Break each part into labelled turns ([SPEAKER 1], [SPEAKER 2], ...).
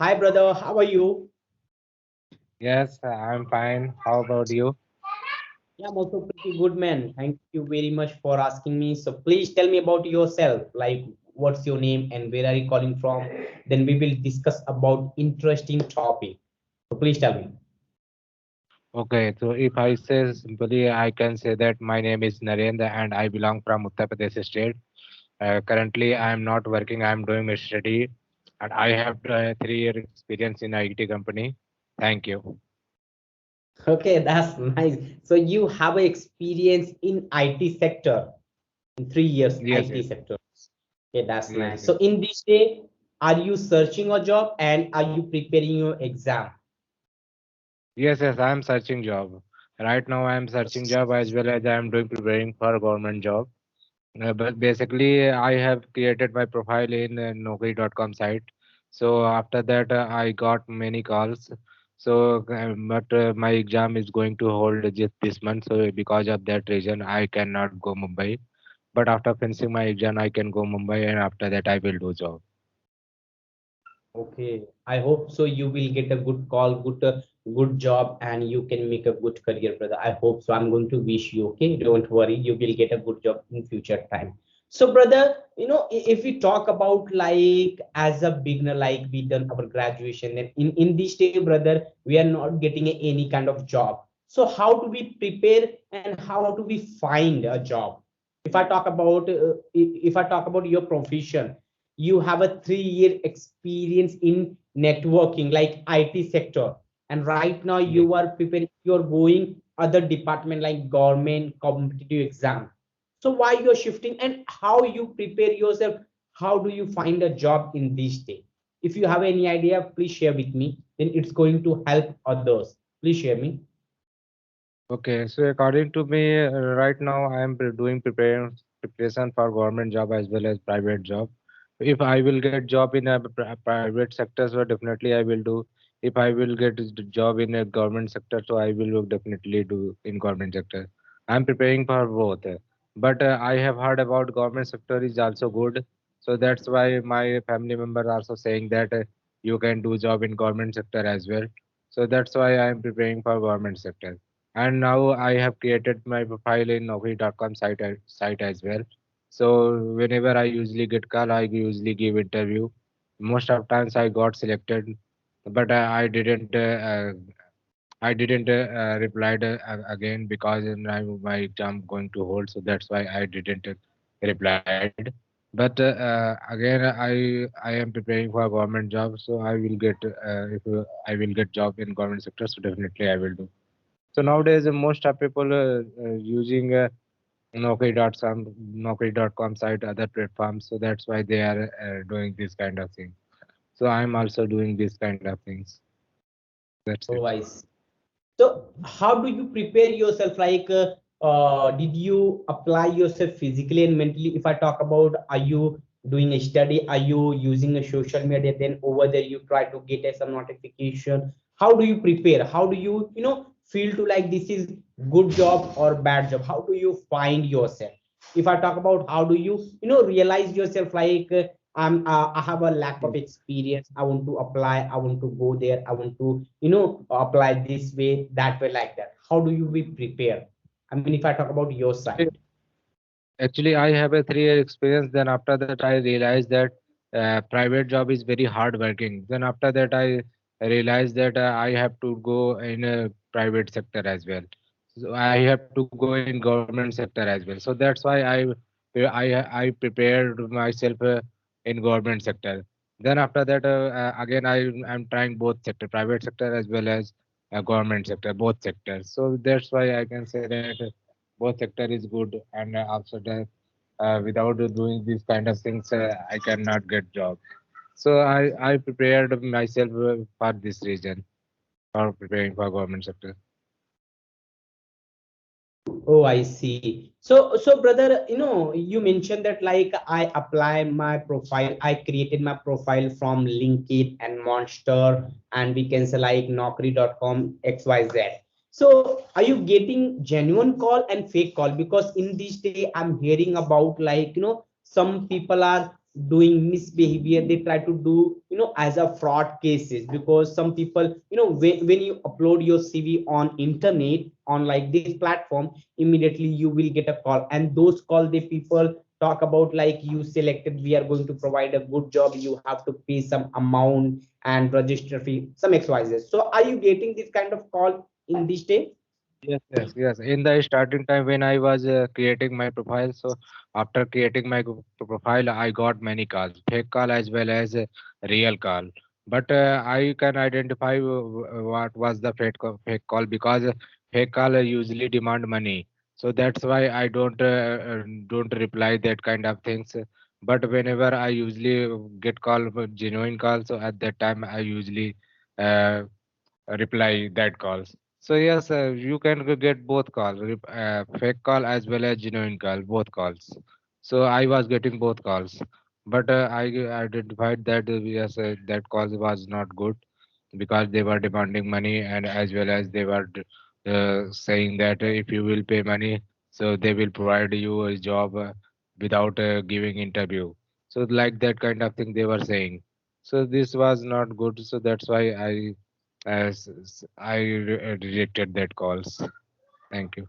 [SPEAKER 1] Hi, brother. How are you?
[SPEAKER 2] Yes, I'm fine. How about you?
[SPEAKER 1] Yeah, I'm also pretty good, man. Thank you very much for asking me. So please tell me about yourself. Like, what's your name and where are you calling from? Then we will discuss about interesting topic. So please tell me.
[SPEAKER 2] Okay, so if I say simply, I can say that my name is Narendra and I belong from Uttar Pradesh state. Currently, I am not working. I am doing my study, and I have 3 year experience in IT company. Thank you.
[SPEAKER 1] Okay, that's nice. So you have a experience in IT sector in 3 years
[SPEAKER 2] Yes,
[SPEAKER 1] IT
[SPEAKER 2] yes,
[SPEAKER 1] sector. Okay, that's
[SPEAKER 2] yes,
[SPEAKER 1] nice.
[SPEAKER 2] yes.
[SPEAKER 1] So in this day, are you searching a job and are you preparing your exam?
[SPEAKER 2] Yes, yes. I am searching job. Right now, I am searching job as well as I am doing preparing for government job. But basically, I have created my profile in Naukri.com site. So after that, I got many calls. So, but my exam is going to hold just this month. So because of that reason, I cannot go Mumbai. But after finishing my exam, I can go Mumbai, and after that, I will do job.
[SPEAKER 1] Okay, I hope so. You will get a good call, good job, and you can make a good career, brother. I hope so. I'm going to wish you. Okay, don't worry. You will get a good job in future time. So, brother, if we talk about like as a beginner, like we done our graduation, and in this day, brother, we are not getting any kind of job. So, how do we prepare and how do we find a job? If I talk about your profession, you have a 3 year experience in networking like IT sector, and right now
[SPEAKER 2] Yes.
[SPEAKER 1] you are preparing, you're going other department like government competitive exam. So why you're shifting and how you prepare yourself, how do you find a job in this day? If you have any idea, please share with me, then it's going to help others. Please share me.
[SPEAKER 2] Okay. So according to me, right now I am doing preparation for government job as well as private job. If I will get job in a private sector, so definitely I will do. If I will get job in a government sector, so I will definitely do in government sector. I'm preparing for both. But I have heard about government sector is also good. So that's why my family member also saying that you can do job in government sector as well. So that's why I am preparing for government sector. And now I have created my profile in Naukri.com site as well. So whenever I usually get call, I usually give interview. Most of times I got selected, but I didn't replied again because my exam going to hold. So that's why I didn't replied. But again, I am preparing for a government job, so I will get if I will get job in government sector, so definitely I will do. So nowadays, most of people using Naukri.com site, other platforms. So that's why they are doing this kind of thing. So I'm also doing this kind of things. That's it.
[SPEAKER 1] Oh, I see. So how do you prepare yourself? Like, did you apply yourself physically and mentally? If I talk about, are you doing a study? Are you using a social media? Then over there, you try to get some notification. How do you prepare? How do you, feel to like this is good job or bad job? How do you find yourself? If I talk about how do you, realize yourself like, I have a lack of experience. I want to apply. I want to go there. I want to, apply this way, that way, like that. How do you be prepare? I mean, if I talk about your
[SPEAKER 2] Actually,
[SPEAKER 1] side.
[SPEAKER 2] actually, I have a 3 year experience. Then after that, I realized that private job is very hard working. Then after that, I realized that I have to go in a private sector as well. So I have to go in government sector as well. So that's why I prepared myself in government sector. Then after that, again I'm trying both sector, private sector as well as government sector, both sectors. So that's why I can say that both sector is good, and also that without doing these kind of things, I cannot get job. So I prepared myself for this reason for preparing for government sector.
[SPEAKER 1] Oh, I see. So brother, you mentioned that like I apply my profile, I created my profile from LinkedIn and Monster, and we can say like Naukri.com XYZ. So are you getting genuine call and fake call? Because in this day, I'm hearing about like, some people are doing misbehavior, they try to do, as a fraud cases, because some people, when you upload your CV on internet, on like this platform, immediately you will get a call, and those call, the people talk about like, you selected, we are going to provide a good job, you have to pay some amount and register fee, some xyz. So are you getting this kind of call in this day?
[SPEAKER 2] Yes. In the starting time when I was creating my profile, so after creating my profile, I got many calls, fake call as well as real call. But I can identify what was the fake call, because fake call usually demand money. So that's why I don't reply that kind of things. But whenever I usually get call for genuine call, so at that time I usually uh, reply that calls. So yes, you can get both calls, fake call as well as genuine call, both calls. So I was getting both calls, but I identified that yes, that call was not good, because they were demanding money, and as well as they were saying that if you will pay money, so they will provide you a job without giving interview. So like that kind of thing they were saying. So this was not good. So that's why I rejected that calls. Thank you.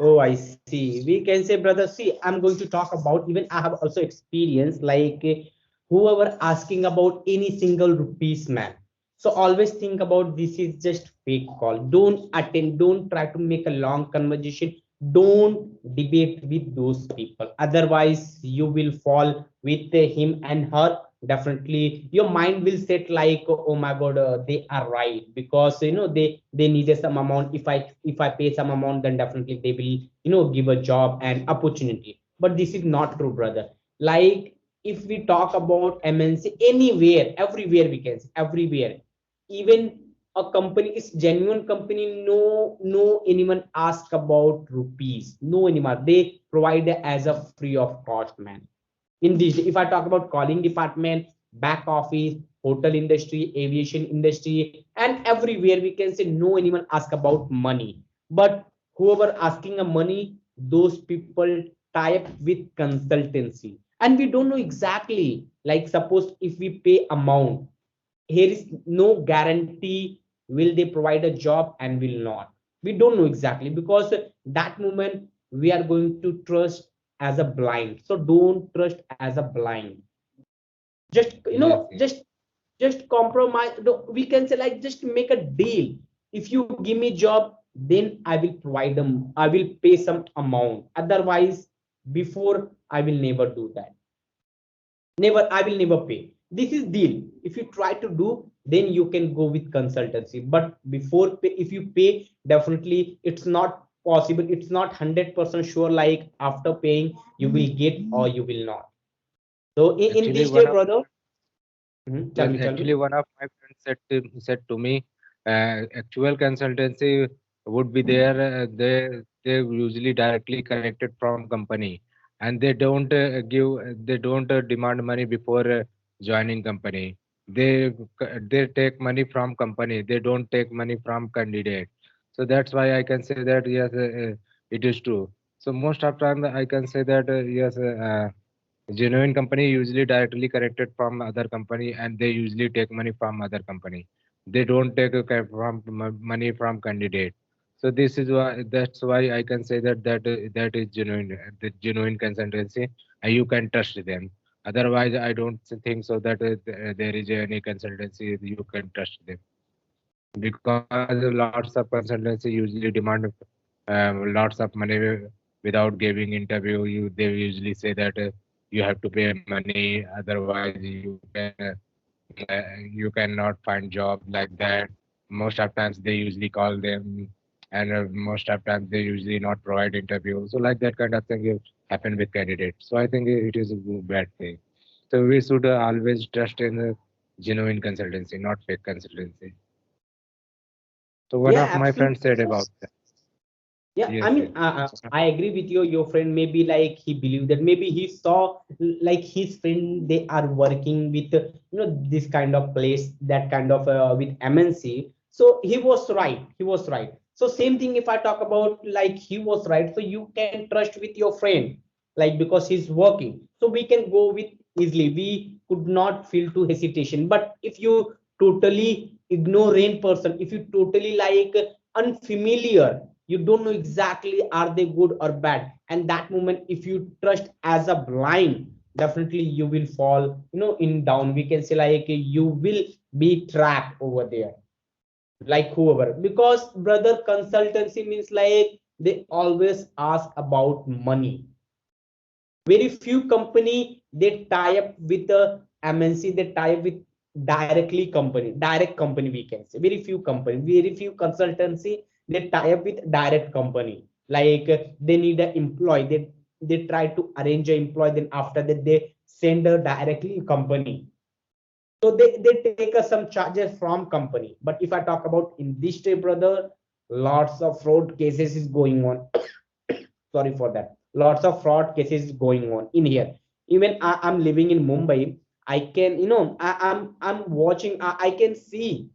[SPEAKER 1] Oh, I see. We can say, brother, see, I'm going to talk about, even I have also experienced like, whoever asking about any single rupees, man. So always think about, this is just fake call. Don't attend, don't try to make a long conversation. Don't debate with those people. Otherwise, you will fall with him and her. Definitely, your mind will set like, oh my God, they are right, because they needed some amount. If I pay some amount, then definitely they will give a job and opportunity. But this is not true, brother. Like, if we talk about MNC, anywhere, everywhere, we can say everywhere, even a company is genuine company, no anyone ask about rupees, no anyone, they provide it as a free of cost, man. In this, if I talk about calling department, back office, hotel industry, aviation industry, and everywhere, we can say no anyone ask about money. But whoever asking a money, those people tie up with consultancy, and we don't know exactly, like suppose if we pay amount, here is no guarantee will they provide a job and will not. We don't know exactly, because that moment we are going to trust as a blind. So don't trust as a blind. Just
[SPEAKER 2] Yes, yes.
[SPEAKER 1] just compromise. We can say like, just make a deal. If you give me job, then I will provide them, I will pay some amount. Otherwise, before, I will never do that. Never, I will never pay. This is deal. If you try to do, then you can go with consultancy. But before pay, if you pay, definitely it's not possible, it's not 100% sure like after paying you will get or you will not. So in
[SPEAKER 2] Actually,
[SPEAKER 1] this day,
[SPEAKER 2] one of
[SPEAKER 1] brother. Mhm, tell
[SPEAKER 2] yes,
[SPEAKER 1] me, tell me.
[SPEAKER 2] actually one of my friends said to me, actual consultancy would be there. They usually directly connected from company, and they don't demand money before joining company. They take money from company. They don't take money from candidate. So that's why I can say that yes, it is true. So most of time I can say that yes. Genuine company usually directly connected from other company, and they usually take money from other company. They don't take money from candidate. So this is why that's why I can say that is genuine, the genuine consultancy, and you can trust them. Otherwise, I don't think so that there is any consultancy you can trust them, because lots of consultancy usually demand lots of money without giving interview. They usually say that you have to pay money, otherwise you cannot find job like that. Most of times they usually call them, and most of times they usually not provide interview. So like that kind of thing will happen with candidates. So I think it is a bad thing. So we should always trust in genuine consultancy, not fake consultancy. So one
[SPEAKER 1] Yeah,
[SPEAKER 2] of my friends
[SPEAKER 1] absolutely.
[SPEAKER 2] said about that.
[SPEAKER 1] Yeah, I
[SPEAKER 2] Yes, yes.
[SPEAKER 1] mean, I agree with you. Your friend, maybe like he believed that, maybe he saw like his friend, they are working with this kind of place, that kind of with MNC. So he was right. He was right. So same thing, if I talk about like he was right. So you can trust with your friend. like because he's working, so we can go with easily, we could not feel to hesitation. But if you totally ignorant person, if you totally like unfamiliar, you don't know exactly are they good or bad, and that moment if you trust as a blind, definitely you will fall, in down, we can say, like you will be trapped over there, like whoever. Because brother, consultancy means like they always ask about money. Very few company they tie up with the MNC, they tie up with directly company, direct company, we can say. Very few company, very few consultancy they tie up with direct company, like they need an employee, they try to arrange an employee, then after that they send a directly company, so they take us some charges from company. But if I talk about in this day, brother, lots of fraud cases is going on. Sorry for that, lots of fraud cases going on in here. Even I'm living in Mumbai, I can, I'm watching, I can see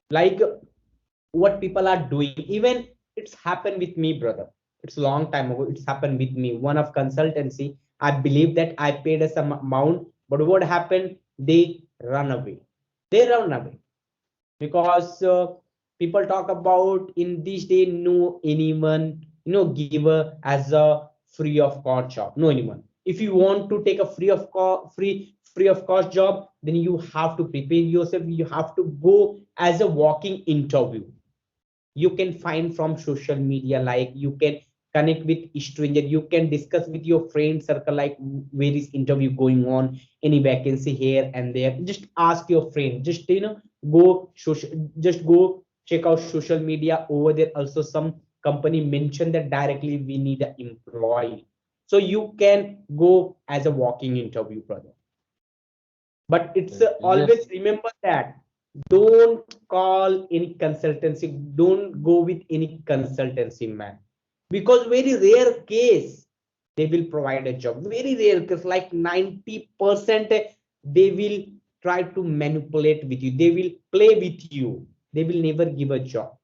[SPEAKER 1] like what people are doing. Even it's happened with me, brother. It's a long time ago, it's happened with me, one of consultancy. I believe that I paid a some amount, but what happened, they run away, they run away. Because people talk about in this day, no anyone, give as a free of cost job, no anyone. If you want to take a free of cost job, then you have to prepare yourself, you have to go as a walking interview. You can find from social media, like you can connect with stranger, you can discuss with your friend circle, like where is interview going on, any vacancy here and there, just ask your friend, just go social, just go check out social media. Over there also some company mention that directly we need an employee, so you can go as a walking interview, brother. But it's
[SPEAKER 2] Yes,
[SPEAKER 1] always remember that, don't call any consultancy, don't go with any consultancy, man. Because very rare case they will provide a job, very rare case, like 90% they will try to manipulate with you, they will play with you, they will never give a job.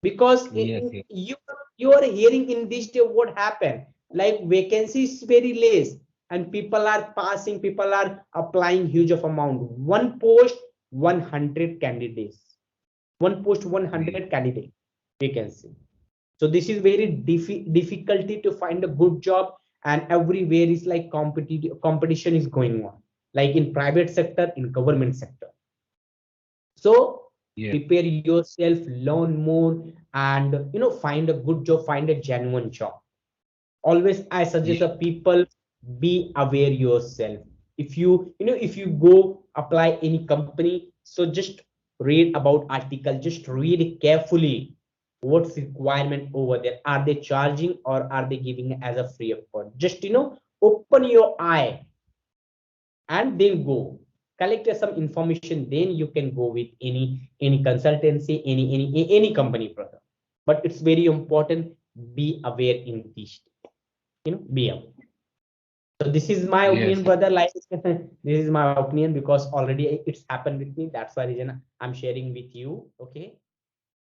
[SPEAKER 1] Because
[SPEAKER 2] yes, yes,
[SPEAKER 1] you are hearing in this day what happened, like vacancies very less, and people are passing, people are applying huge of amount, one post 100 candidates, one post
[SPEAKER 2] yes,
[SPEAKER 1] 100 candidate vacancy. So this is very difficulty to find a good job, and everywhere is like competition is going on, like in private sector, in government sector. So
[SPEAKER 2] yes,
[SPEAKER 1] prepare yourself, learn more, and find a good job, find a genuine job. Always I suggest
[SPEAKER 2] yes,
[SPEAKER 1] a people, be aware yourself. If if you go apply any company, so just read about article, just read carefully what's requirement over there, are they charging or are they giving as a free of cost. Just open your eye and then go collect some information, then you can go with any consultancy, any company, brother. But it's very important, be aware in this, be aware. So this is my
[SPEAKER 2] yes,
[SPEAKER 1] opinion, brother, like this is my opinion, because already it's happened with me, that's why reason I'm sharing with you, okay.